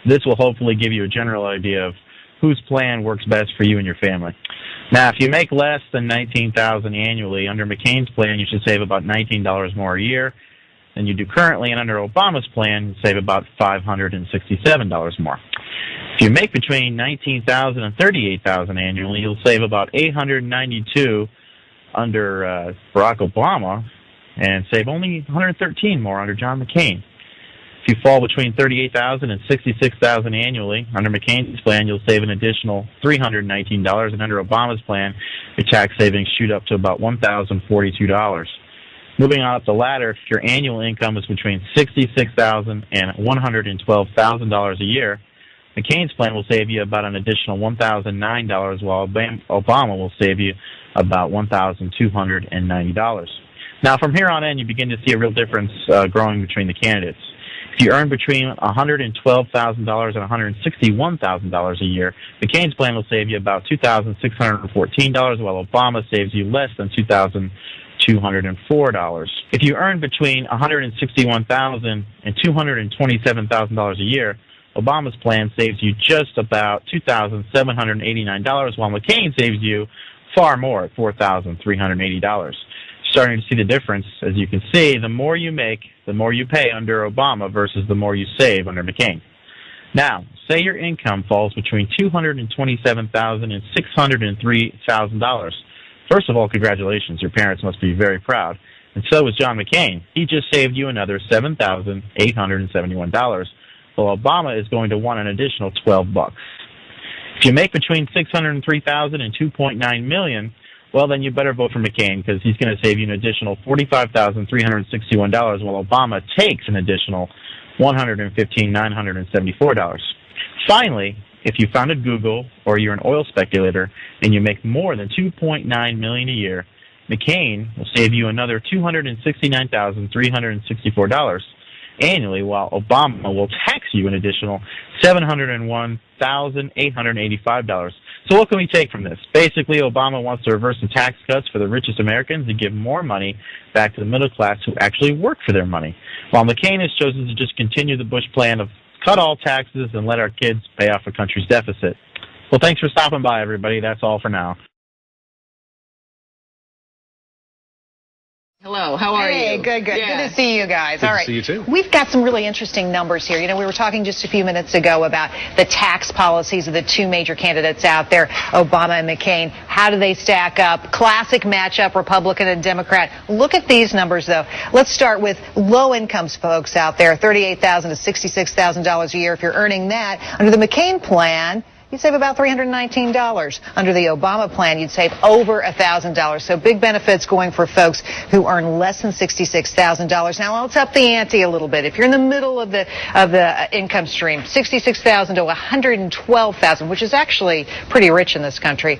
This will hopefully give you a general idea of whose plan works best for you and your family. Now, if you make less than $19,000 annually, under McCain's plan, you should save about $19 more a year than you do currently, and under Obama's plan, you save about $567 more. If you make between $19,000 and $38,000 annually, you'll save about $892 under Barack Obama and save only $113 more under John McCain. If you fall between $38,000 and $66,000 annually, under McCain's plan, you'll save an additional $319, and under Obama's plan, your tax savings shoot up to about $1,042. Moving on up the ladder, if your annual income is between $66,000 and $112,000 a year, McCain's plan will save you about an additional $1,009, while Obama will save you about $1,290. Now, from here on in, you begin to see a real difference growing between the candidates. If you earn between $112,000 and $161,000 a year, McCain's plan will save you about $2,614, while Obama saves you less than $2,204. If you earn between $161,000 and $227,000 a year, Obama's plan saves you just about $2,789, while McCain saves you far more at $4,380. Starting to see the difference. As you can see, the more you make, the more you pay under Obama versus the more you save under McCain. Now, say your income falls between $227,000 and $603,000. First of all, congratulations. Your parents must be very proud. And so is John McCain. He just saved you another $7,871, while Obama is going to want an additional $12. If you make between $603,000 and $2.9 million, well, then you better vote for McCain, because he's going to save you an additional $45,361, while Obama takes an additional $115,974. Finally, if you founded Google or you're an oil speculator and you make more than $2.9 million a year, McCain will save you another $269,364 annually, while Obama will tax you an additional $701,885. So what can we take from this? Basically, Obama wants to reverse the tax cuts for the richest Americans and give more money back to the middle class who actually work for their money, while McCain has chosen to just continue the Bush plan of cut all taxes and let our kids pay off the country's deficit. Well, thanks for stopping by, everybody. That's all for now. Hello, how are you? Hey, good. Yeah. Good to see you guys. Good All to right. see you too. We've got some really interesting numbers here. You know, we were talking just a few minutes ago about the tax policies of the two major candidates out there, Obama and McCain. How do they stack up? Classic matchup, Republican and Democrat. Look at these numbers, though. Let's start with low-income folks out there, $38,000 to $66,000 a year. If you're earning that, under the McCain plan, you'd save about $319. Under the Obama plan, you'd save over $1,000. So big benefits going for folks who earn less than $66,000. Now let's up the ante a little bit. If you're in the middle of the income stream, $66,000 to $112,000, which is actually pretty rich in this country,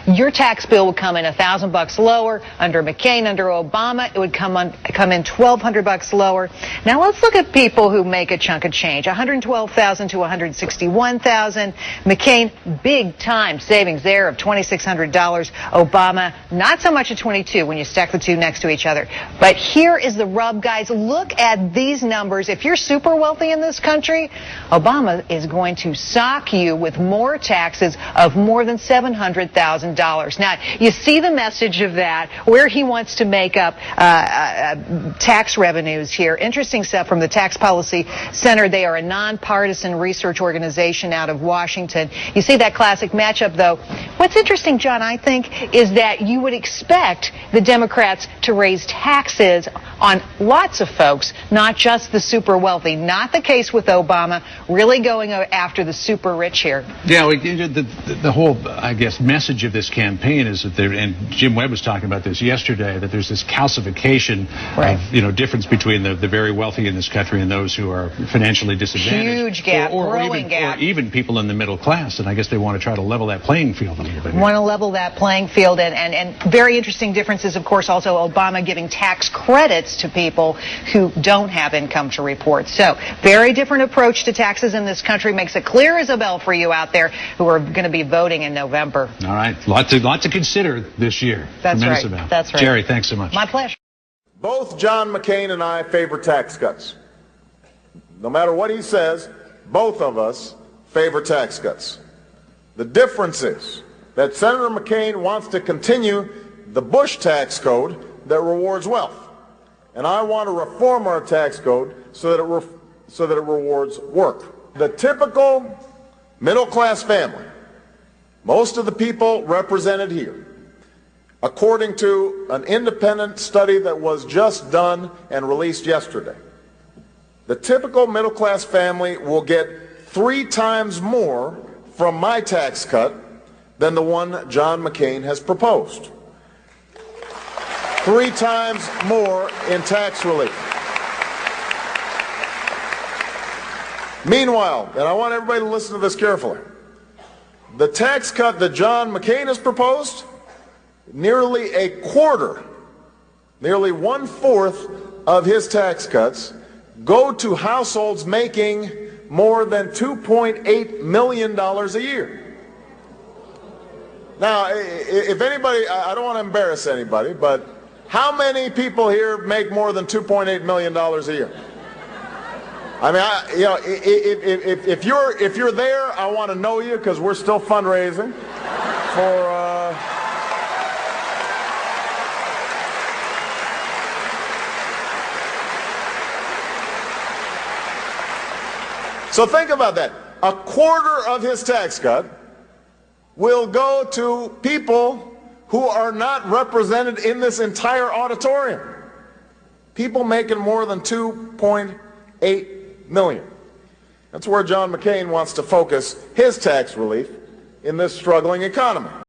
your tax bill would come in $1,000 lower. Under McCain, under Obama, it would come in $1,200 lower. Now let's look at people who make a chunk of change, $112,000 to $161,000. McCain, big time savings there of $2,600. Obama, not so much at $22,000 when you stack the two next to each other. But here is the rub, guys. Look at these numbers. If you're super wealthy in this country, Obama is going to sock you with more taxes of more than $700,000. Now, you see the message of that, where he wants to make up tax revenues here. Interesting stuff from the Tax Policy Center. They are a nonpartisan research organization out of Washington. You see that classic matchup, though. What's interesting, John, I think, is that you would expect the Democrats to raise taxes on lots of folks, not just the super wealthy. Not the case with Obama, really going after the super rich here. Yeah, the whole, I guess, message of this campaign is that and Jim Webb was talking about this yesterday, that there's this calcification of, difference between the very wealthy in this country and those who are financially disadvantaged. Huge gap, growing gap. Or even people in the middle class, and I guess they want to try to level that playing field a little bit. Want to level that playing field, and very interesting differences, of course, also Obama giving tax credits to people who don't have income to report. So very different approach to taxes in this country. Makes it clear as a bell for you out there who are going to be voting in November. All right, lot to consider this year. That's right. About. That's right. Jerry, thanks so much. My pleasure. Both John McCain and I favor tax cuts. No matter what he says, both of us favor tax cuts. The difference is that Senator McCain wants to continue the Bush tax code that rewards wealth. And I want to reform our tax code so that it rewards work. The typical middle-class family, most of the people represented here, according to an independent study that was just done and released yesterday, the typical middle-class family will get 3 times more from my tax cut than the one John McCain has proposed. 3 times more in tax relief. Meanwhile, and I want everybody to listen to this carefully, the tax cut that John McCain has proposed, nearly a quarter, nearly 1/4 of his tax cuts go to households making more than $2.8 million a year. Now, if anybody, I don't want to embarrass anybody, but how many people here make more than $2.8 million a year? I mean, if you're there, I want to know you because we're still fundraising for. So think about that. A quarter of his tax cut will go to people who are not represented in this entire auditorium. People making more than $2.8 million. That's where John McCain wants to focus his tax relief in this struggling economy.